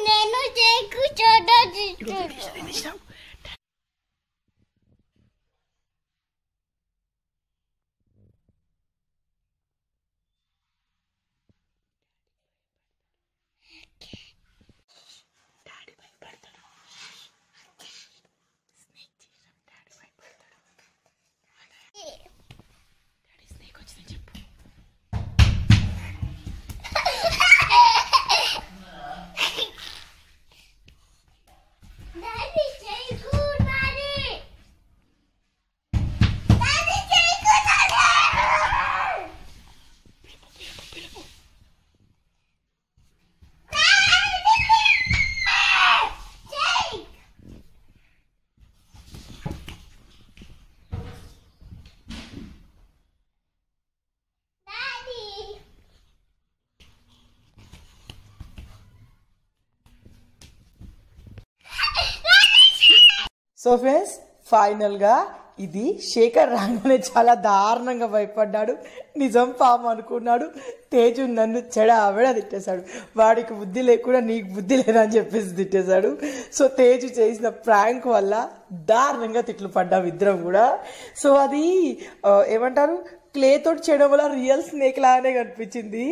నేను చేకు చూడ so friends ఫైనల్గా ఇది శేఖర్ రాగానే చాలా దారుణంగా భయపడ్డాడు. నిజం పాము అనుకున్నాడు. తేజు నన్ను చెడ తిట్టేశాడు. వాడికి బుద్ధి లేకుండా నీకు బుద్ధి లేదని చెప్పేసి తిట్టేశాడు. సో తేజు చేసిన ప్రాంక్ వల్ల దారుణంగా తిట్లు పడ్డాం ఇద్దరం కూడా. సో అది ఏమంటారు, క్లే తోటి చేయడం వల్ల రియల్ స్నేక్ లాగానే కనిపించింది.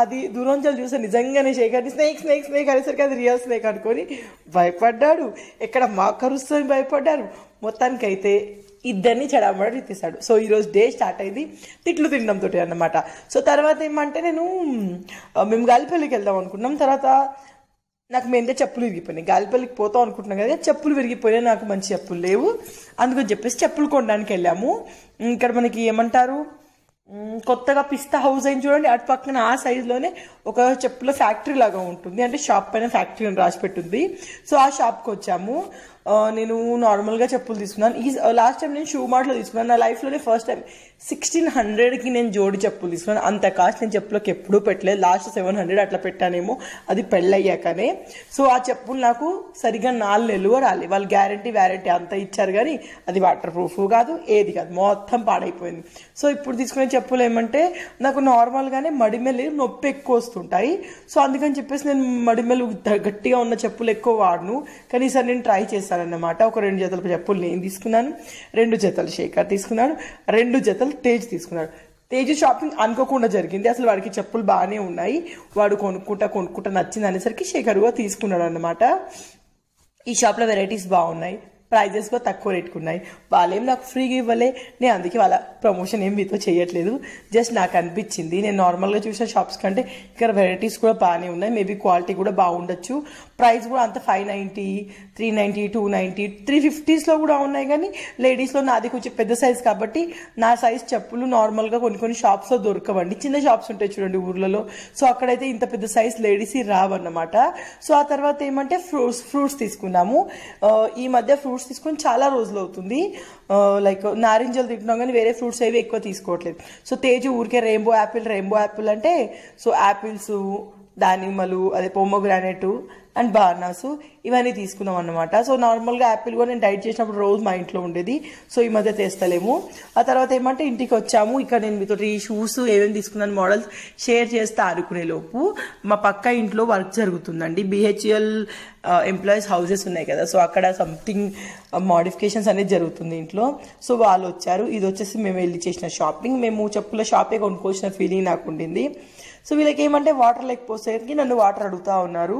అది దూరంజలు చూస్తే నిజంగానే శేఖర్ని స్నేక్ స్నేక్ స్నేక్ అనేసరికి అది రియల్ స్నేక్ అనుకొని భయపడ్డాడు. ఎక్కడ మా కరుస్తుంది భయపడ్డారు. మొత్తానికైతే ఇద్దరిని చెడమడ తీసాడు. సో ఈరోజు డే స్టార్ట్ అయింది తిట్లు తినడంతో అన్నమాట. సో తర్వాత ఏమంటే మేము గాలిపల్లికి వెళ్దాం అనుకున్నాం. తర్వాత నాకు మీద చెప్పులు విరిగిపోయినాయి. గాలిపల్లికి పోతాం అనుకుంటున్నాం కదా, చెప్పులు విరిగిపోయినాయి. నాకు మంచి చెప్పులు లేవు. అందుకని చెప్పేసి చెప్పులు కొనడానికి వెళ్ళాము. ఇక్కడ మనకి ఏమంటారు, కొత్తగా పిస్తా హౌస్ అయింది చూడండి, అటు పక్కన ఆ సైజులోనే ఒక చెప్పుల ఫ్యాక్టరీ లాగా ఉంటుంది. అంటే షాప్ పైన ఫ్యాక్టరీ అని రాసి పెట్టుంది. సో ఆ షాప్కి వచ్చాము. నేను నార్మల్గా చెప్పులు తీసుకున్నాను. లాస్ట్ టైం నేను షూ మార్ట్లో తీసుకున్నాను. నా లైఫ్లోనే ఫస్ట్ టైం 1600కి నేను జోడి చెప్పులు తీసుకున్నాను. అంత కాస్ట్ నేను చెప్పులకు ఎప్పుడూ పెట్టలేదు. లాస్ట్ 700 అట్లా పెట్టానేమో, అది పెళ్ళయ్యాకనే. సో ఆ చెప్పులు నాకు సరిగ్గా 4 నెలలు రాలేదు. వాళ్ళు గ్యారంటీ వ్యారంటీ అంతా ఇచ్చారు కానీ అది వాటర్ ప్రూఫ్ కాదు, ఏది కాదు, మొత్తం పాడైపోయింది. సో ఇప్పుడు తీసుకునే చెప్పులు ఏమంటే నాకు నార్మల్గానే మడిమెల్లి నొప్పి ఎక్కువ వస్తుంటాయి. సో అందుకని చెప్పేసి నేను మడిమెల్లు గట్టిగా ఉన్న చెప్పులు ఎక్కువ వాడను. కానీ ఈసారి నేను ట్రై చేశానన్నమాట. ఒక 2 జతల చెప్పులు నేను తీసుకున్నాను, 2 జతలు శేఖర్ తీసుకున్నాడు, 2 జతలు తేజ్ తీసుకున్నాడు. తేజు షాపింగ్ అనుకోకుండా జరిగింది. అసలు వాడికి చెప్పులు బాగానే ఉన్నాయి. వాడు కొనుక్కుంటా నచ్చింది అనేసరికి శేఖర్గా తీసుకున్నాడు అన్నమాట. ఈ షాప్లో వెరైటీస్ బాగున్నాయి, ప్రైజెస్ కూడా తక్కువ రేట్కి ఉన్నాయి. వాళ్ళేం నాకు ఫ్రీగా ఇవ్వలే. నేను అందుకే వాళ్ళ ప్రమోషన్ ఏం మీతో చేయట్లేదు. జస్ట్ నాకు అనిపించింది, నేను నార్మల్గా చూసిన షాప్స్ కంటే ఇక్కడ వెరైటీస్ కూడా బాగానే ఉన్నాయి. మేబీ క్వాలిటీ కూడా బాగుండొచ్చు. ప్రైస్ కూడా అంత 590, 390, 290, 350స్లో కూడా ఉన్నాయి. కానీ లేడీస్లో నాది కొంచెం పెద్ద సైజ్ కాబట్టి నా సైజ్ చెప్పులు నార్మల్గా కొన్ని షాప్స్లో దొరకవండి. చిన్న షాప్స్ ఉంటాయి చూడండి ఊర్లలో. సో అక్కడైతే ఇంత పెద్ద సైజ్ లేడీస్ రావన్నమాట. సో ఆ తర్వాత ఏమంటే ఫ్రూట్స్ తీసుకున్నాము. ఈ మధ్య ఫ్రూట్స్ తీసుకొని చాలా రోజులు అవుతుంది. లైక్ నారింజలు తింటున్నాం కానీ వేరే ఫ్రూట్స్ ఏవి ఎక్కువ తీసుకోవట్లేదు. సో తేజు ఊరికే రెయిన్బో యాపిల్ అంటే సో యాపిల్స్, దానిమ్మలు, అదే పొమోగ్రానైట్ అండ్ బనానాస్ ఇవన్నీ తీసుకున్నాం అన్నమాట. సో నార్మల్గా యాపిల్ కూడా నేను డైట్ చేసినప్పుడు రోజు మా ఇంట్లో ఉండేది. సో ఈ మధ్య తెస్తలేము. ఆ తర్వాత ఏమంటే ఇంటికి వచ్చాము. ఇక్కడ నేను మీతో ఈ షూస్ ఏమేమి తీసుకున్నాను మోడల్స్ షేర్ చేస్తా అనుకునే లోపు మా పక్క ఇంట్లో వర్క్ జరుగుతుందండి. BHEL ఎంప్లాయీస్ హౌసెస్ ఉన్నాయి కదా, సో అక్కడ సంథింగ్ మోడిఫికేషన్స్ అనేది జరుగుతుంది ఇంట్లో. సో వాళ్ళు వచ్చారు. ఇది వచ్చేసి మేము వెళ్ళి చేసిన షాపింగ్. మేము చెప్పుల షాపే కొనుక్కొచ్చిన ఫీలింగ్ నాకు ఉండింది. సో వీళ్ళకి ఏమంటే వాటర్ లేకపోయేసరికి నన్ను వాటర్ అడుగుతూ ఉన్నారు,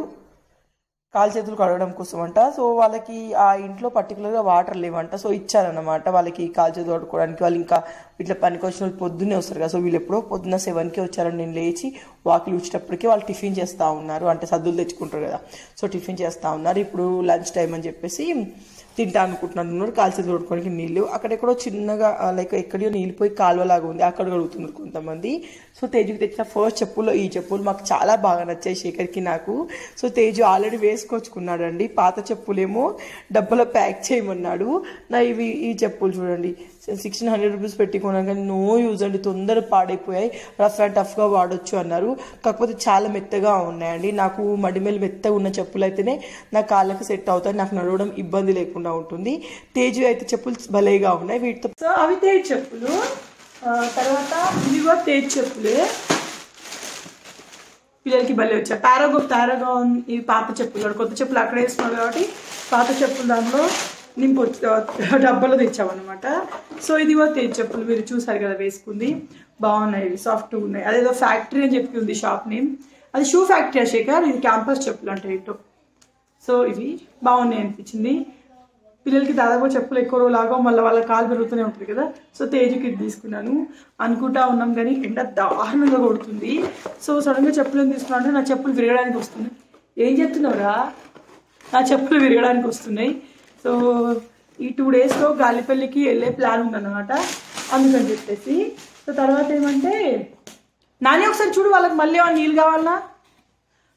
కాలు చేతులు కడగడం కోసం అంట. సో వాళ్ళకి ఆ ఇంట్లో పర్టికులర్గా వాటర్ లేవంట. సో ఇచ్చారన్నమాట వాళ్ళకి కాలు చేతులు కడుక్కోవడానికి. వాళ్ళు ఇంకా ఇట్లా పనికి వచ్చిన వాళ్ళు పొద్దున్నే వస్తారు కదా. సో వీళ్ళు ఎప్పుడో పొద్దున్న 7కి వచ్చారని నేను లేచి వాకిలు ఊడ్చేటప్పటికి వాళ్ళు టిఫిన్ చేస్తూ ఉన్నారు. అంటే సద్దులు తెచ్చుకుంటారు కదా, సో టిఫిన్ చేస్తూ ఉన్నారు. ఇప్పుడు లంచ్ టైం అని చెప్పేసి తింటా అనుకుంటున్నారు. కాలు చేతులు కడుక్కోవడానికి నీళ్ళు అక్కడెక్కడో చిన్నగా లైక్ ఎక్కడో నీళ్ళు పోయి కాలువలాగా ఉంది, అక్కడ కడుగుతున్నారు కొంచెం. కొంతమంది. సో తేజుకి తెచ్చిన ఫస్ట్ చెప్పుల్లో ఈ చెప్పులు మాకు చాలా బాగా నచ్చాయి, శేఖర్కి నాకు. సో తేజు ఆల్రెడీ వేసుకొచ్చుకున్నాడండి. పాత చెప్పులేమో డబ్బలో ప్యాక్ చేయమన్నాడు. నా ఈ చెప్పులు చూడండి, 1600 రూపీస్ పెట్టుకున్నాను కానీ నో యూజ్ అండి, తొందర పాడైపోయాయి, రఫ్ అండ్ టఫ్గా వాడొచ్చు అన్నారు. కాకపోతే చాలా మెత్తగా ఉన్నాయండి. నాకు మడిమేలు మెత్తగా ఉన్న చెప్పులు అయితేనే నా కాళ్ళకి సెట్ అవుతాయి, నాకు నడవడం ఇబ్బంది లేకుండా ఉంటుంది. తేజు అయితే చెప్పులు భలేగా ఉన్నాయి వీటితో. సో అవి తేజు చెప్పులు. తర్వాత ఇవి కూడా తేజు చెప్పులే, పిల్లలకి భలే వచ్చాయి. పారాగాన్ ఇవి పాత చెప్పులు, కొత్త చెప్పులు అక్కడ వేసుకున్నారు కాబట్టి పాత చెప్పులు దాంట్లో నింపు డబ్బాలో తెచ్చామన్నమాట. సో ఇది కూడా తేజు చెప్పులు, మీరు చూసారు కదా వేసుకుంది, బాగున్నాయి, సాఫ్ట్గా ఉన్నాయి. అదేదో ఫ్యాక్టరీ అని చెప్పి ఉంది షాప్ నేమ్, అది షూ ఫ్యాక్టరీ శేఖర్, ఇది క్యాంపస్ చెప్పులు అంటే ఏంటో. సో ఇవి బాగున్నాయి అనిపించింది. పిల్లలకి దాదాపు చెప్పులు ఎక్కువ లాగా మళ్ళీ వాళ్ళ కాలు పెరుగుతూనే ఉంటుంది కదా. సో తేజుకి ఇది తీసుకున్నాను అనుకుంటా ఉన్నాం కానీ ఎండ దారుణంగా కొడుతుంది. సో సడన్గా చెప్పులు ఏం తీసుకున్నా అంటే నా చెప్పులు విరగడానికి వస్తున్నాయి. ఏం చెప్తున్నావురా, నా చెప్పులు విరగడానికి వస్తున్నాయి. సో ఈ 2 డేస్లో గాలిపల్లికి వెళ్ళే ప్లాన్ ఉందన్నమాట, అందుకని చెప్పేసి. సో తర్వాత ఏమంటే నాని ఒకసారి చూడు, వాళ్ళకి మళ్ళీ నీళ్ళు కావాలన్నా,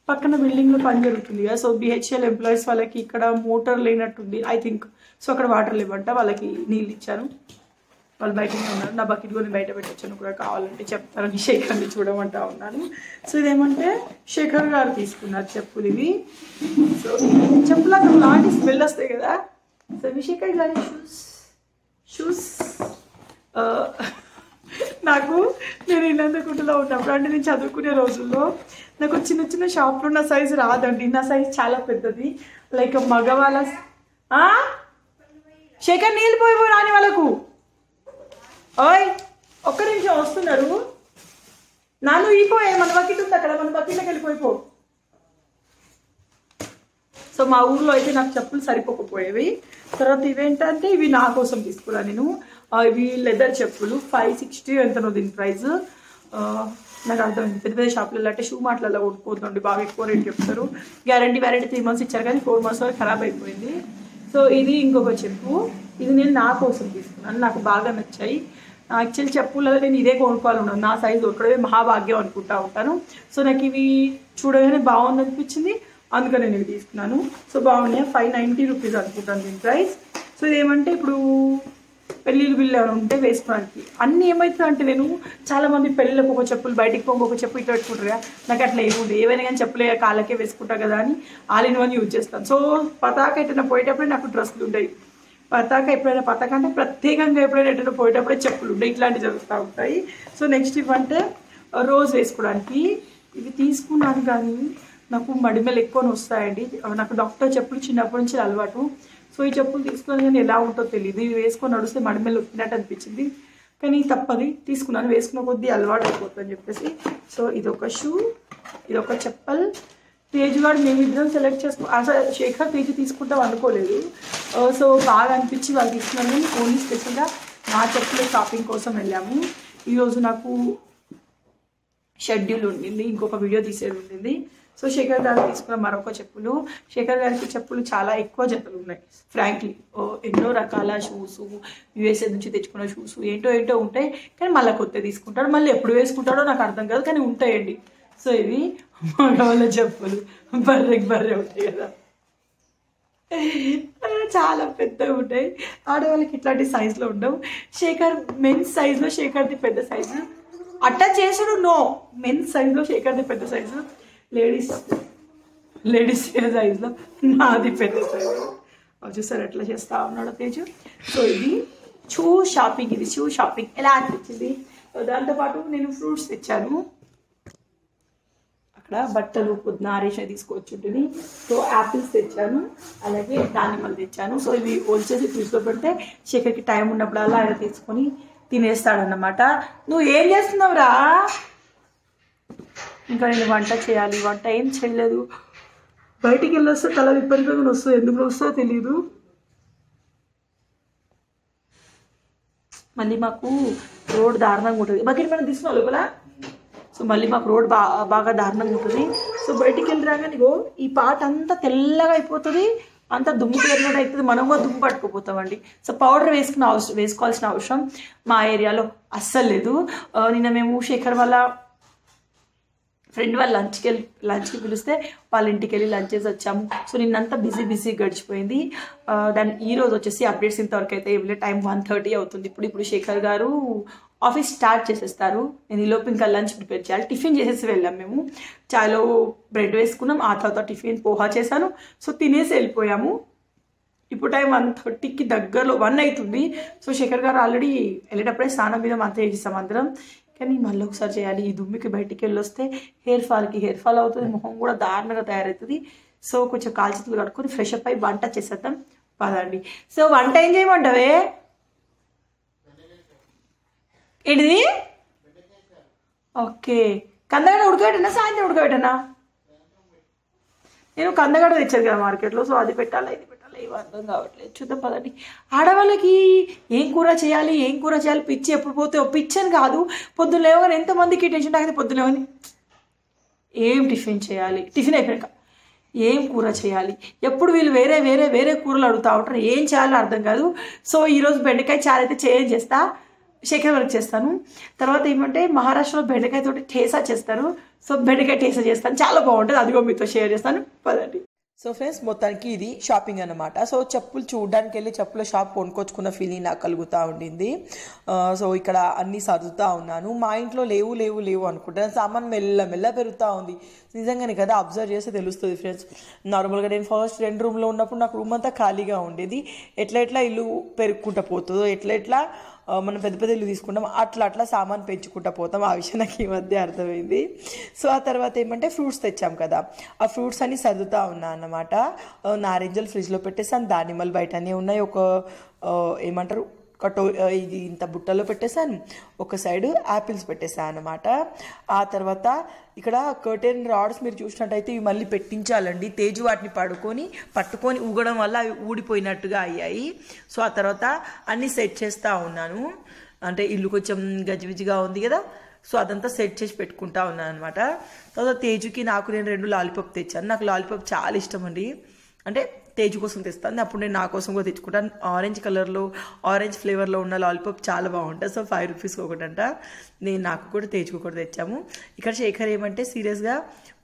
పక్కన బిల్డింగ్లో పని జరుగుతుంది కదా. సో బిహెచ్ఎల్ ఎంప్లాయీస్ వాళ్ళకి ఇక్కడ మోటార్ లేనట్టుంది ఐ థింక్. సో అక్కడ వాటర్ లేవంట, వాళ్ళకి నీళ్ళు ఇచ్చాను, వాళ్ళు బయటనే ఉన్నారు. నా బకెట్ కొని బయట పెట్టొచ్చాను కూడా, కావాలంటే చెప్తారని శేఖర్ని చూడమంటా ఉన్నాను. సో ఇదేమంటే శేఖర్ గారు తీసుకున్నారు చెప్పులు ఇవి. సో చెప్పులు అక్కడ లాంటి స్మెల్ వస్తాయి కదా. సో ఇవి శేఖర్ గారి షూస్. నాకు నేను ఇల్లందుకుంటలో ఉన్నప్పుడు అంటే నేను చదువుకునే రోజుల్లో నాకు చిన్న చిన్న షాప్లో నా సైజు రాదండి, నా సైజు చాలా పెద్దది. లైక్ మగవాళ్ళ శేఖర్ నీళ్ళు పోయిపో రాని వాళ్ళకు. ఓయ్ ఒక్క నిమిషం వస్తున్నారు, నాను ఈపోయే, మన బకెట్ ఉంది అక్కడ, మన బకెట్లోకి వెళ్ళిపోయిపో. సో మా ఊర్లో అయితే నాకు చెప్పులు సరిపోకపోయేవి. తర్వాత ఇవేంటంటే ఇవి నా కోసం తీసుకున్నాను నేను. ఇవి లెదర్ చెప్పులు, 560 ఎంతనో దీని ప్రైస్. నాకు అర్థమైంది, పెద్ద పెద్ద షాపులలో అంటే షూ మాటలలో కొట్టుకోతుందండి, బాగా ఎక్కువ రేట్ చెప్తారు. గ్యారంటీ 3 months ఇచ్చారు కానీ 4 months వరకు ఖరాబ్ అయిపోయింది. సో ఇది ఇంకొక చెప్పు, ఇది నేను నా కోసం తీసుకున్నాను, నాకు బాగా నచ్చాయి. యాక్చువల్లీ చెప్పులలో నేను ఇదే కొనుక్కోవాలన్నాను, నా సైజు ఒక్కడే మహాభాగ్యం అనుకుంటా ఉంటాను. సో నాకు ఇవి చూడగానే బాగుంది అనిపించింది, అందుకని నేను ఇవి తీసుకున్నాను. సో బాగున్నాయి, 590 రూపీస్ అనుకుంటాను దీని ప్రైస్. సో ఇదేమంటే ఇప్పుడు పెళ్ళిళ్ళు బిల్లు ఏమైనా ఉంటే వేసుకోవడానికి. అన్నీ ఏమవుతుంది అంటే నేను చాలామంది పెళ్ళిళ్ళకి ఒక చెప్పులు, బయటికి పోయి ఒక చెప్పు ఇట్లా పెట్టుకుంటారు, నాకు అట్లా ఏముంది, ఏవైనా కానీ చెప్పులే కాళ్ళకే వేసుకుంటా కదా అని ఆల్ ఇన్ వన్ యూజ్ చేస్తాను. సో పతాక ఎటైనా పోయేటప్పుడే నాకు డ్రెస్సులు ఉంటాయి, పతాక అంటే ప్రత్యేకంగా ఎప్పుడైనా ఎటైనా పోయేటప్పుడే చెప్పులు ఉంటాయి, ఇట్లాంటివి జరుగుతూ ఉంటాయి. సో నెక్స్ట్ ఇవంటే రోజు వేసుకోవడానికి ఇవి తీసుకున్నాను కానీ నాకు మడిమెలు ఎక్కువ వస్తాయండి. నాకు డాక్టర్ చెప్పులు చిన్నప్పటి నుంచి అలవాటు. సో ఈ చెప్పులు తీసుకుని కానీ ఎలా ఉంటుందో తెలియదు, ఇవి వేసుకొని నడిస్తే మడిమెలు వచ్చినట్టు అనిపించింది కానీ తప్పది, తీసుకున్నాను. వేసుకున్న కొద్దీ అలవాటు అయిపోతుందని చెప్పేసి. సో ఇదొక షూ, ఇదొక చెప్పల్. తేజుగాడు మేమిద్దరం సెలెక్ట్ చేసుకో, అసలు శేఖర్ తేజు తీసుకుంటాం అనుకోలేదు. సో బాగా అనిపించి వాళ్ళు తీసుకున్నాను కానీ ఓన్లీ స్పెషల్గా నా చెప్పులు షాపింగ్ కోసం వెళ్ళాము. ఈరోజు నాకు షెడ్యూల్ ఉండింది, ఇంకొక వీడియో తీసేది ఉండింది. సో శేఖర్ గారికి తీసుకున్న మరొక చెప్పులు. శేఖర్ గారికి చెప్పులు చాలా ఎక్కువ జతలు ఉన్నాయి ఫ్రాంక్లీ, ఎన్నో రకాల షూస్, యూఎస్ఏ నుంచి తెచ్చుకున్న షూస్ ఏంటో ఉంటాయి కానీ మళ్ళీ కొత్త తీసుకుంటాడు, మళ్ళీ ఎప్పుడు వేసుకుంటాడో నాకు అర్థం కాదు కానీ ఉంటాయండి. సో ఇవి మగవాళ్ళ చెప్పులు, బర్రె ఉంటాయి కదా, చాలా పెద్దగా ఉంటాయి. ఆడవాళ్ళకి ఇట్లాంటి సైజులో ఉండవు. శేఖర్ మెన్స్ సైజులో శేఖర్ది పెద్ద సైజు, అట్టా చేసుడు నో, మెన్స్ సైజులో శేఖర్ది పెద్ద సైజు, లేడీస్ సైజులో నాది పెద్ద సైజు. చూసారు ఎట్లా చేస్తా ఉన్నాడో తేజు. సో ఇది షూ షాపింగ్, ఇది షూ షాపింగ్ ఎలా అనిపించింది. దాంతోపాటు నేను ఫ్రూట్స్ తెచ్చాను, అక్కడ బట్టలు పొద్దున ఆరేష తీసుకోవచ్చు ఉంటుంది. సో యాపిల్స్ తెచ్చాను, అలాగే దానిమ్మలు తెచ్చాను. సో ఇవి వచ్చేసి ఫ్రిడ్జ్లో పెడితే శేఖర్కి టైం ఉన్నప్పుడల్లా ఆయన తీసుకొని తినేస్తాడన్నమాట. నువ్వు ఏం చేస్తున్నావురా? ఇంకా నేను వంట చేయాలి, వంట ఏం చేయలేదు. బయటికి వెళ్ళొస్తే తల విపరీతంగా వస్తుంది, ఎందుకు వస్తుందో తెలియదు. మళ్ళీ మాకు రోడ్ దారుణంగా ఉంటుంది, బకెట్ మనం తీసుకున్నాం లోపల. సో మళ్ళీ మాకు రోడ్ బాగా దారుణంగా ఉంటుంది. సో బయటికి వెళ్ళి రాగానే ఈ పాట అంతా తెల్లగా అయిపోతుంది, అంత దుమ్ము పేరినట్టు అవుతుంది, మనం కూడా దుమ్ము పట్టుకుపోతామండి. సో పౌడర్ వేసుకోవాల్సిన అవసరం మా ఏరియాలో అస్సలు లేదు. నిన్న మేము శేఖర్ వాళ్ళ ఫ్రెండ్ వాళ్ళు లంచ్కి పిలిస్తే వాళ్ళ ఇంటికి వెళ్ళి లంచ్ చేసి వచ్చాము. సో నిన్నంతా బిజీ గడిచిపోయింది. దాని ఈరోజు వచ్చేసి అప్డేట్స్ ఇంతవరకు అయితే ఏం లేదు. టైం 1:30 అవుతుంది. ఇప్పుడు శేఖర్ గారు ఆఫీస్ స్టార్ట్ చేసేస్తారు. నేను ఈలోపు ఇంకా లంచ్ ప్రిపేర్ చేయాలి. టిఫిన్ చేసేసి వెళ్ళాం మేము. చాయ్లో బ్రెడ్ వేసుకున్నాం, ఆ తర్వాత టిఫిన్ పోహా చేశాను. సో తినేసి వెళ్ళిపోయాము. ఇప్పుడు టైం 1:30కి దగ్గరలో 1 అవుతుంది. సో శేఖర్ గారు ఆల్రెడీ వెళ్ళేటప్పుడే స్నానం మీద అంతా చేసేసాం అందరం. కానీ మళ్ళీ ఒకసారి చేయాలి. ఈ దుమ్మికి బయటికి వెళ్ళి వస్తే హెయిర్ ఫాల్ అవుతుంది, మొహం కూడా దారుణంగా తయారవుతుంది. సో కొంచెం కాల్చేతులు కట్టుకొని ఫ్రెష్ అప్ అయి వంట చేసేద్దాం పదండి. సో వంట ఏం చేయమంటావే? ఏంటిది? ఓకే, కందగడ్డ ఉడకబెట్టనా సాయంత్రం ఉడకబెట్టనా? నేను కందగడ్డ తెచ్చాను కదా మార్కెట్లో, సో అది పెట్టాలి ఇది పెట్టాలి ఏం అర్థం కావట్లేదు. చూద్దాం పదండి. ఆడవాళ్ళకి ఏం కూర చేయాలి పిచ్చి ఎప్పుడు పోతే పిచ్చి అని కాదు. పొద్దున్న లేవగానే ఎంతమందికి టెన్షన్ తాగితే పొద్దున్న లేవని ఏం టిఫిన్ చేయాలి, టిఫిన్ అయిపోయాక ఏం కూర చేయాలి, ఎప్పుడు వీళ్ళు వేరే కూరలు అడుగుతూ ఉంటారు, ఏం చేయాలో అర్థం కాదు. సో ఈరోజు బెండకాయ చారు అయితే చేస్తా, శేఖర్ వర్క్ చేస్తాను. తర్వాత ఏమంటే మహారాష్ట్రలో బెండకాయ తోటి టేసా చేస్తారు. సో బెండకాయ టేసా చేస్తాను, చాలా బాగుంటుంది. అదిగో మీతో షేర్ చేస్తాను పదండి. సో ఫ్రెండ్స్ మొత్తానికి ఇది షాపింగ్ అనమాట. సో చెప్పులు చూడడానికి వెళ్ళి చెప్పుల షాప్ కొనుక్కొచ్చుకున్న ఫీలింగ్ నాకు కలుగుతూ ఉండింది. సో ఇక్కడ అన్నీ సర్దుతూ ఉన్నాను. మా ఇంట్లో లేవు అనుకుంటాను. సామాన్ మెల్ల పెరుగుతూ ఉంది. నిజంగానే కదా, అబ్జర్వ్ చేస్తే తెలుస్తుంది ఫ్రెండ్స్. నార్మల్గా నేను ఫస్ట్ 2 రూమ్లో ఉన్నప్పుడు నాకు రూమ్ అంతా ఖాళీగా ఉండేది. ఎట్లా ఇల్లు పెరుగుకుంటూ పోతుందో, ఎట్లా మనం పెద్ద ఇల్లు తీసుకుంటాం, అట్లా సామాన్ పెంచుకుంటూ పోతాం. ఆ విషయం నాకు ఈ మధ్య అర్థమైంది. సో ఆ తర్వాత ఏమంటే ఫ్రూట్స్ తెచ్చాం కదా, ఆ ఫ్రూట్స్ అన్ని సర్దుతూ ఉన్నా అన్నమాట. నారింజలు ఫ్రిడ్జ్లో పెట్టేసాను, దానిమ్మలు బయటనే ఉన్నాయి. ఒక ఏమంటారు ఇది ఇంత బుట్టలో పెట్టేశాను. ఒక సైడ్ యాపిల్స్ పెట్టేశాను అనమాట. ఆ తర్వాత ఇక్కడ కర్టెన్ రాడ్స్ మీరు చూసినట్టయితే ఇవి మళ్ళీ పెట్టించాలండి. తేజు వాటిని పట్టుకొని ఊగడం వల్ల అవి ఊడిపోయినట్టుగా అయ్యాయి. సో ఆ తర్వాత అన్నీ సెట్ చేస్తూ ఉన్నాను. అంటే ఇల్లు కొంచెం గజిబిజిగా ఉంది కదా, సో అదంతా సెట్ చేసి పెట్టుకుంటా ఉన్నాను అనమాట. తర్వాత తేజుకి నాకు నేను 2 లాలీపాప్ తెచ్చాను. నాకు లాలీపాప్ చాలా ఇష్టం అండి. అంటే తేజు కోసం తెస్తాను, అప్పుడు నేను నా కోసం కూడా తెచ్చుకుంటాను. ఆరెంజ్ ఫ్లేవర్లో ఉన్న లాలీపాప్ చాలా బాగుంటుంది. సో 5 రూపీస్కి ఒకటంట. నాకు కూడా తేజుకు కూడా తెచ్చాము. ఇక్కడ శేఖర్ ఏమంటే సీరియస్గా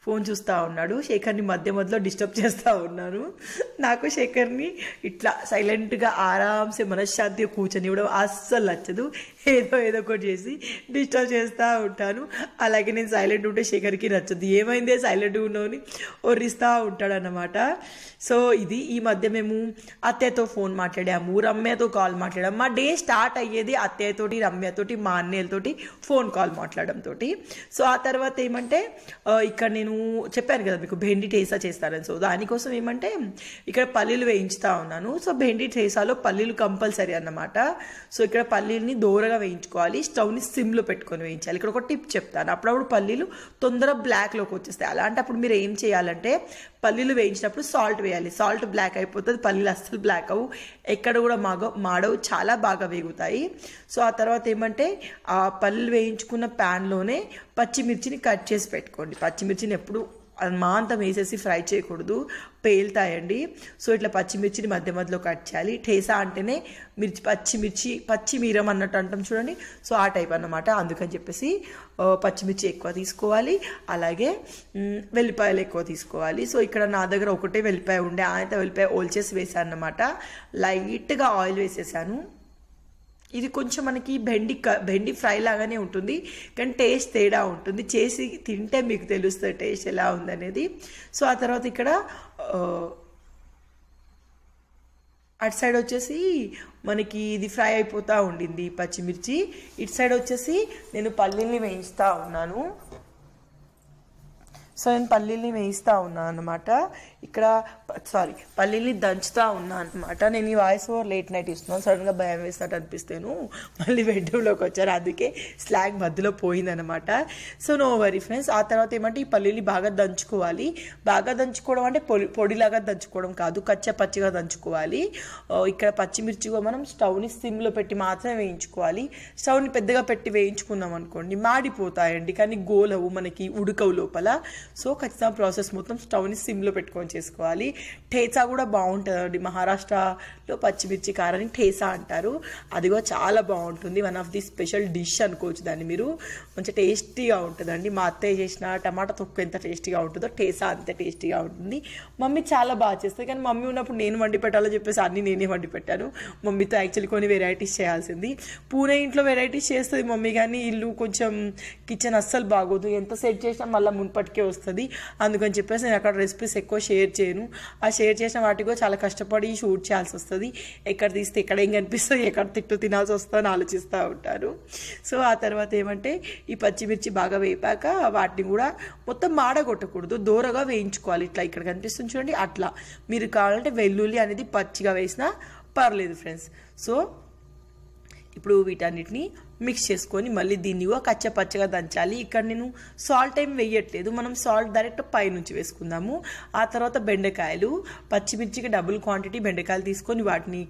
ఫోన్ చూస్తూ ఉన్నాడు. శేఖర్ని మధ్యలో డిస్టర్బ్ చేస్తూ ఉన్నాను. నాకు శేఖర్ని ఇట్లా సైలెంట్గా ఆరామ్సే మనశ్శాంతిగా కూర్చొనివ్వడం అస్సలు నచ్చదు. ఏదో ఒకటి చేసి డిస్టర్బ్ చేస్తూ ఉంటాను. అలాగే నేను సైలెంట్ ఉంటే శేఖర్కి నచ్చదు. ఏమైందే సైలెంట్గా ఉన్నామని ఒర్రిస్తూ ఉంటాడనమాట. సో ఈ మధ్య మేము అత్తయ్యతో ఫోన్ మాట్లాడాము, రమ్యతో కాల్ మాట్లాడాము. మా డే స్టార్ట్ అయ్యేది అత్తయ్యతోటి, రమ్యతోటి, మా అన్నయ్యలతోటి ఫోన్ కాల్ మాట్లాడడంతో. సో ఆ తర్వాత ఏమంటే ఇక్కడ నేను చెప్పాను కదా మీకు బెండి టేసా చేస్తారని. సో దానికోసం ఏమంటే ఇక్కడ పల్లీలు వేయించుతా ఉన్నాను. సో బెండి టేసాలో పల్లీలు కంపల్సరీ అన్నమాట. సో ఇక్కడ పల్లీలని దూరగా వేయించుకోవాలి, స్టవ్ని సిమ్లో పెట్టుకొని వేయించాలి. ఇక్కడ ఒక టిప్ చెప్తాను. అప్పుడప్పుడు పల్లీలు తొందరగా బ్లాక్లోకి వచ్చేస్తాయి. అలాంటప్పుడు మీరు ఏం చేయాలంటే పల్లీలు వేయించినప్పుడు సాల్ట్ వేయాలి. సాల్ట్ బ్లాక్ అయిపోతుంది, పల్లీలు అస్సలు బ్లాక్ అవ్వు, ఎక్కడ కూడా మాడవు, చాలా బాగా వేగుతాయి. సో ఆ తర్వాత ఏమంటే ఆ పల్లీలు వేయించుకున్న ప్యాన్లోనే పచ్చిమిర్చిని కట్ చేసి పెట్టుకోండి. పచ్చిమిర్చిని ఎప్పుడు మాంతం వేసేసి ఫ్రై చేయకూడదు, పేలుతాయండి. సో ఇట్లా పచ్చిమిర్చిని మధ్యలో కట్ చేయాలి. టేసా అంటేనే పచ్చిమీరం అన్నట్టు అంటాం చూడండి. సో ఆ టైప్ అన్నమాట. అందుకని చెప్పేసి పచ్చిమిర్చి ఎక్కువ తీసుకోవాలి, అలాగే వెల్లిపాయలు ఎక్కువ తీసుకోవాలి. సో ఇక్కడ నా దగ్గర ఒకటే వెల్లిపాయ ఉండే, ఆయన వెల్లిపాయ ఓల్చేసి వేసాను అన్నమాట. లైట్గా ఆయిల్ వేసేసాను. ఇది కొంచెం మనకి బెండి ఫ్రై లాగానే ఉంటుంది, కానీ టేస్ట్ తేడా ఉంటుంది. చేసి తింటే మీకు తెలుస్తుంది టేస్ట్ ఎలా ఉందనేది. సో ఆ తర్వాత ఇక్కడ అటు సైడ్ వచ్చేసి మనకి ఇది ఫ్రై అయిపోతూ ఉండింది పచ్చిమిర్చి. ఇటు సైడ్ వచ్చేసి నేను పల్లీల్ని వేయిస్తూ ఉన్నాను. సో నేను పల్లీల్ని వేయిస్తూ ఉన్నాను అనమాట. ఇక్కడ పల్లీల్ని దంచుతూ ఉన్నాను అనమాట. నేను ఈ వాయిస్ ఓవర్ లేట్ నైట్ ఇస్తున్నాను. సడన్గా భయం వేసినట్టు అనిపిస్తేను మళ్ళీ బెడ్రూమ్లోకి వచ్చాను, అందుకే స్లాగ్ మధ్యలో పోయిందనమాట. So no worry friends. ఆ తర్వాత ఏమంటే ఈ పల్లీని బాగా దంచుకోవాలి. బాగా దంచుకోవడం అంటే పొడిలాగా దంచుకోవడం కాదు, పచ్చిగా దంచుకోవాలి. ఇక్కడ పచ్చిమిర్చి మనం స్టవ్ని సిమ్లో పెట్టి మాత్రమే వేయించుకోవాలి. స్టవ్ని పెద్దగా పెట్టి వేయించుకున్నాం అనుకోండి మాడిపోతాయండి, కానీ గోలవు, మనకి ఉడకవు లోపల. సో ఖచ్చితంగా ప్రాసెస్ మొత్తం స్టవ్ని సిమ్లో పెట్టుకొని చేసుకోవాలి. ఠేసా కూడా బాగుంటుందండి, మహారాష్ట్రలో పచ్చిమిర్చి కారాన్ని ఠేసా అంటారు. అది కూడా చాలా బాగుంటుంది, one of the special dish అనుకోవచ్చు దాన్ని మీరు. మంచి టేస్టీగా ఉంటుందండి. మా అత్తయ్య చేసిన టమాటా తొక్కు ఎంత టేస్టీగా ఉంటుందో ఠేసా అంతే టేస్టీగా ఉంటుంది. మమ్మీ చాలా బాగా చేస్తుంది, కానీ మమ్మీ ఉన్నప్పుడు నేను వండి పెట్టాలని చెప్పేసి అన్నీ నేనే వండి పెట్టాను. మమ్మీతో యాక్చువల్లీ కొన్ని వెరైటీస్ చేయాల్సింది. పూణే ఇంట్లో వెరైటీస్ చేస్తుంది మమ్మీ, కానీ ఇల్లు కొంచెం కిచెన్ అస్సలు బాగోదు, ఎంత సెట్ చేసినా మళ్ళీ మున్పటికే వస్తుంది. అందుకని చెప్పేసి నేను అక్కడ రెసిపీస్ ఎక్కువ షేర్ చేయను. ఆ షేర్ చేసిన వాటికి చాలా కష్టపడి షూట్ చేయాల్సి వస్తుంది. ఎక్కడ తీస్తే ఎక్కడ ఏం కనిపిస్తుంది, ఎక్కడ తిట్టు తినాల్సి వస్తుందని ఆలోచిస్తూ ఉంటారు. సో ఆ తర్వాత ఏమంటే ఈ పచ్చిమిర్చి బాగా వేపాక వాటిని కూడా మొత్తం మాడగొట్టకూడదు, దూరగా వేయించుకోవాలి. ఇట్లా ఇక్కడ కనిపిస్తుంది చూడండి, అట్లా. మీరు కావాలంటే వెల్లుల్లి అనేది పచ్చిగా వేసినా పర్లేదు ఫ్రెండ్స్. సో ఇప్పుడు వీటన్నిటిని మిక్స్ చేసుకొని మళ్ళీ దీన్ని కూడా కచ్చపచ్చగా దంచాలి. ఇక్కడ నేను సాల్ట్ ఏం వేయట్లేదు, మనం సాల్ట్ డైరెక్ట్ పైనుంచి వేసుకుందాము. ఆ తర్వాత బెండకాయలు, పచ్చిమిర్చికి డబుల్ క్వాంటిటీ బెండకాయలు తీసుకొని వాటిని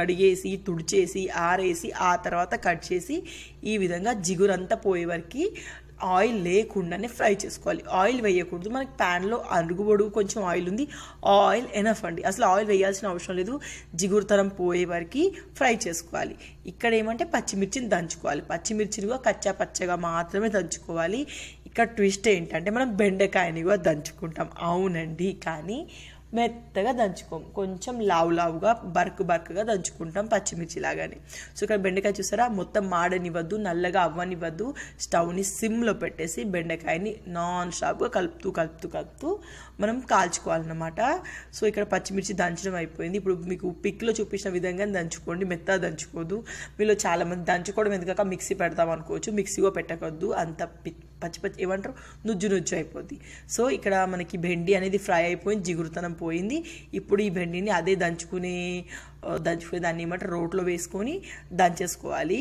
కడిగేసి తుడిచేసి ఆరేసి ఆ తర్వాత కట్ చేసి ఈ విధంగా జిగురంతా పోయే వరకు ఆయిల్ లేకుండానే ఫ్రై చేసుకోవాలి. ఆయిల్ వేయకూడదు, మనకి ప్యాన్లో అరుగుబొడుగు కొంచెం ఆయిల్ ఉంది, ఆయిల్ ఎనఫ్ అండి, అసలు ఆయిల్ వేయాల్సిన అవసరం లేదు. జిగురుతరం పోయే వరకు ఫ్రై చేసుకోవాలి. ఇక్కడ ఏమంటే పచ్చిమిర్చిని దంచుకోవాలి, పచ్చిమిర్చిని కూడా కచ్చా పచ్చగా మాత్రమే దంచుకోవాలి. ఇక్కడ ట్విస్ట్ ఏంటంటే మనం బెండకాయని కూడా దంచుకుంటాం, అవునండి, కానీ మెత్తగా దంచుకోం, కొంచెం లావుగా బరకగా దంచుకుంటాం పచ్చిమిర్చి లాగానే. సో ఇక్కడ బెండకాయ చూసారా, మొత్తం మాడనివ్వద్దు, నల్లగా అవ్వనివ్వద్దు. స్టవ్ని సిమ్లో పెట్టేసి బెండకాయని నాన్ స్టాప్గా కలుపుతూ మనం కాల్చుకోవాలన్నమాట. సో ఇక్కడ పచ్చిమిర్చి దంచడం అయిపోయింది. ఇప్పుడు మీకు పిక్లో చూపించిన విధంగా దంచుకోండి, మెత్తగా దంచుకోదు. మీలో చాలామంది దంచుకోవడం ఎందుక మిక్సీ పెడతాం అనుకోవచ్చు, మిక్సీగా పెట్టకూడదు, అంత పచ్చి ఏమంటారు నుజ్జు అయిపోద్ది. సో ఇక్కడ మనకి భెండి అనేది ఫ్రై అయిపోయింది, జిగురుతనం పోయింది. ఇప్పుడు ఈ భెండిని అదే దంచుకునే దాన్ని ఏమంటారు రోట్లో వేసుకొని దంచేసుకోవాలి.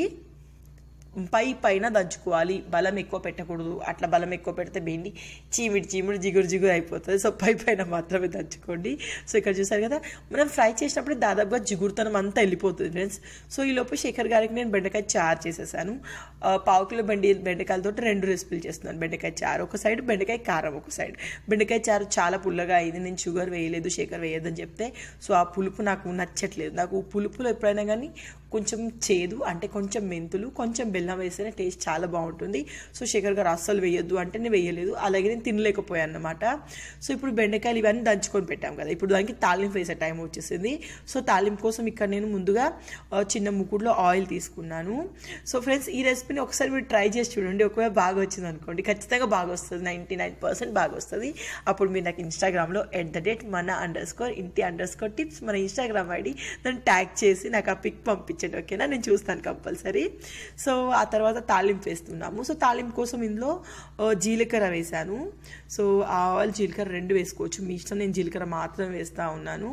పైన దంచుకోవాలి, బలం ఎక్కువ పెట్టకూడదు. అట్లా బలం ఎక్కువ పెడితే భెండి చీమిడి జిగురు అయిపోతుంది. సో పైన మాత్రమే దంచుకోండి. సో ఇక్కడ చూసారు కదా, మనం ఫ్రై చేసినప్పుడు దాదాపుగా జిగురుతనం అంతా వెళ్ళిపోతుంది ఫ్రెండ్స్. సో ఈలోపు శేఖర్ గారికి నేను బెండకాయ చారు చేసేసాను. 1/2 కిలో బెండకాయలతో 2 రెసిపీలు చేస్తున్నాను. బెండకాయ చారు ఒక సైడ్, బెండకాయ కారం ఒక సైడ్. బెండకాయ చారు చాలా పుల్లగా అయింది, నేను షుగర్ వేయలేదు, శేఖర్ వేయద్దని చెప్తే. సో ఆ పులుపు నాకు నచ్చట్లేదు. నాకు పులుపులో ఎప్పుడైనా కానీ కొంచెం చేదు అంటే కొంచెం మెంతులు కొంచెం బెల్లం వేస్తేనే టేస్ట్ చాలా బాగుంటుంది. సో శేఖర్ గారు అస్సలు వేయొద్దు అంటే నేను వేయలేదు, అలాగే నేను తినలేకపోయాను అన్నమాట. సో ఇప్పుడు బెండకాయలు ఇవన్నీ దంచుకొని పెట్టాం కదా, ఇప్పుడు దానికి తాలింపు వేసే టైం వచ్చేసింది. సో తాలింపు కోసం ఇక్కడ నేను ముందుగా చిన్న ముకుడులో ఆయిల్ తీసుకున్నాను. సో ఫ్రెండ్స్ ఈ రెసిపీని ఒకసారి మీరు ట్రై చేసి చూడండి, ఒకవేళ బాగా వచ్చింది అనుకోండి, ఖచ్చితంగా బాగా వస్తుంది, 99% బాగా వస్తుంది. అప్పుడు మీరు నాకు ఇన్స్టాగ్రామ్లో @mana_inti_tips మన ఇన్స్టాగ్రామ్ ఐడి దాన్ని ట్యాగ్ చేసి నాకు ఆ పిక్ పంపించండి, ఓకేనా, నేను చూస్తాను కంపల్సరీ. సో ఆ తర్వాత తాలింపు వేస్తున్నాము. సో తాలింపు కోసం ఇందులో జీలకర్ర వేసాను. సో ఆవాలు జీలకర్ర 2 వేసుకోవచ్చు, మీ ఇష్టం, నేను జీలకర్ర మాత్రం వేస్తూ ఉన్నాను.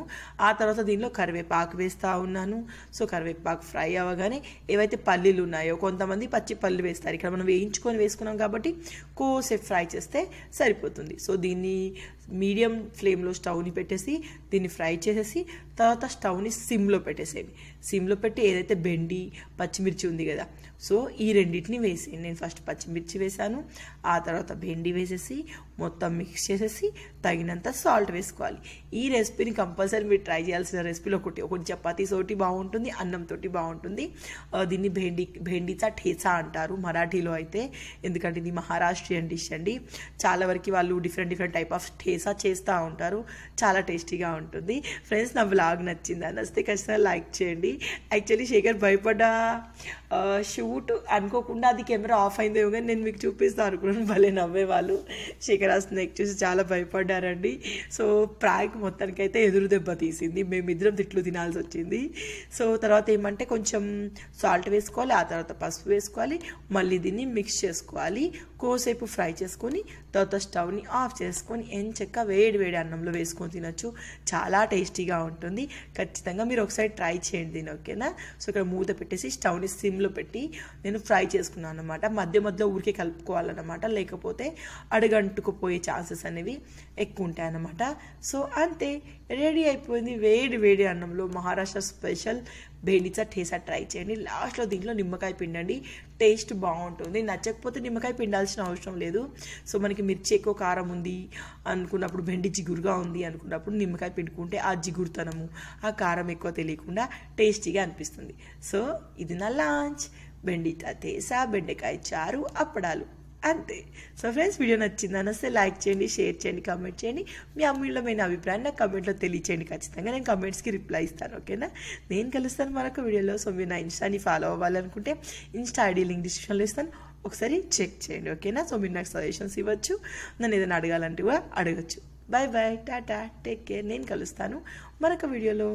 ఆ తర్వాత దీనిలో కరివేపాకు వేస్తూ ఉన్నాను. సో కరివేపాకు ఫ్రై అవ్వగానే ఏవైతే పల్లీలు ఉన్నాయో, కొంతమంది పచ్చి పల్లీలు వేస్తారు, ఇక్కడ మనం వేయించుకొని వేసుకున్నాం కాబట్టి కోసేపు ఫ్రై చేస్తే సరిపోతుంది. సో దీన్ని మీడియం ఫ్లేమ్లో స్టవ్ని పెట్టేసి దీన్ని ఫ్రై చేసేసి తర్వాత స్టవ్ని సిమ్లో పెట్టేసేయండి. సిమ్లో పెట్టి ఏదైతే బెండి పచ్చిమిర్చి ఉంది కదా, సో ఈ రెండింటిని వేసేయండి. నేను ఫస్ట్ పచ్చిమిర్చి వేసాను, ఆ తర్వాత బెండి వేసేసి మొత్తం మిక్స్ చేసేసి తగినంత సాల్ట్ వేసుకోవాలి. ఈ రెసిపీని కంపల్సరీ మీరు ట్రై చేయాల్సిన రెసిపీలో ఒకటి చపాతీతోటి బాగుంటుంది, అన్నంతోటి బాగుంటుంది. దీన్ని భెండీచా ఠేసా అంటారు మరాఠీలో అయితే, ఎందుకంటే ఇది మహారాష్ట్రియన్ డిష్ అండి. చాలా వరకు వాళ్ళు డిఫరెంట్ టైప్ ఆఫ్ ఠేసా చేస్తూ ఉంటారు, చాలా టేస్టీగా ఉంటుంది. ఫ్రెండ్స్ నా వ్లాగ్ నచ్చిందా, నచ్చితే ఖచ్చితంగా లైక్ చేయండి. యాక్చువల్లీ శేఖర్ భయపడ్డ షూట్ అనుకోకుండా అది కెమెరా ఆఫ్ అయిందేమో కానీ నేను మీకు చూపిస్తాను అనుకున్నాను, భలే నవ్వేవాళ్ళు. శేఖర్ ఆ స్నేక్ చూసి చాలా భయపడ్డారండి. సో ప్రాంక్ మొత్తానికైతే ఎదురు దెబ్బ తీసింది, మేమిద్దరం తిట్లు తినాల్సి వచ్చింది. సో తర్వాత ఏమంటే కొంచెం సాల్ట్ వేసుకోవాలి, ఆ తర్వాత పసుపు వేసుకోవాలి, మళ్ళీ దీన్ని మిక్స్ చేసుకోవాలి, కోసేపు ఫ్రై చేసుకొని తర్వాత స్టవ్ని ఆఫ్ చేసుకొని ఎంచక్క వేడి అన్నంలో వేసుకొని తినొచ్చు, చాలా టేస్టీగా ఉంటుంది. ఖచ్చితంగా మీరు ఒకసారి ట్రై చేయండి దీన్ని, ఓకేనా. సో ఇక్కడ మూత పెట్టేసి స్టవ్ని సిమ్లో పెట్టి నేను ఫ్రై చేసుకున్నాను అనమాట. మధ్యలో ఊరికే కలుపుకోవాలన్నమాట, లేకపోతే అడుగంటుకుపోయే ఛాన్సెస్ అనేవి ఎక్కువ ఉంటాయన్నమాట. సో అంతే, రెడీ అయిపోయింది వేడి అన్నంలో మహారాష్ట్ర స్పెషల్ బెండిచా ఠేసా ట్రై చేయండి. లాస్ట్లో దీంట్లో నిమ్మకాయ పిండండి, టేస్ట్ బాగుంటుంది. నచ్చకపోతే నిమ్మకాయ పిండాల్సిన అవసరం లేదు. సో మనకి మిర్చి ఎక్కువ కారం ఉంది అనుకున్నప్పుడు, బెండి జిగురుగా ఉంది అనుకున్నప్పుడు నిమ్మకాయ పిండుకుంటే ఆ జిగురుతనము, ఆ కారం ఎక్కువ తెలియకుండా టేస్టీగా అనిపిస్తుంది. సో ఇది నా లంచ్, బెండిచా ఠేసా, బెండకాయ చారు, అప్పడాలు, అంతే. సో ఫ్రెండ్స్, వీడియో నచ్చిందని వస్తే లైక్ చేయండి, షేర్ చేయండి, కామెంట్ చేయండి. మీ అమూల్యమైన అభిప్రాయం నాకు కమెంట్లో తెలియచేయండి. ఖచ్చితంగా నేను కమెంట్స్కి రిప్లై ఇస్తాను. ఓకేనా? నేను కలుస్తాను మరొక వీడియోలో. సో మీరు నా ఇన్స్టాని ఫాలో అవ్వాలనుకుంటే ఇన్స్టా ఐడి లింక్ డిస్క్రిప్షన్లో ఇస్తాను, ఒకసారి చెక్ చేయండి. ఓకేనా? సో మీరు నాకు సజెషన్స్ ఇవ్వచ్చు, నన్ను ఏదైనా అడగాలంటే కూడా అడగచ్చు. Bye bye, tata, take care. నేను కలుస్తాను మరొక వీడియోలో.